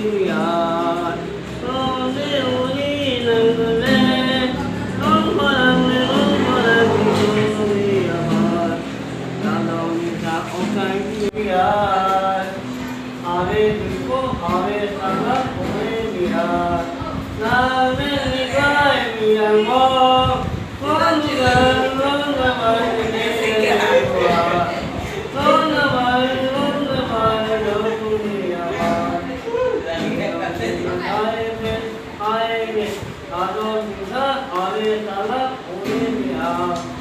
Hallelujah. Con yêu đi nâng lên, con bằng lên con bằng đi à, ta đâu đi ta ông cái đi à, ave đi ave ta lắc đi à, na lên đi cái đi à mò, con đi gần là bài đi à, con là bài đâu đi à. I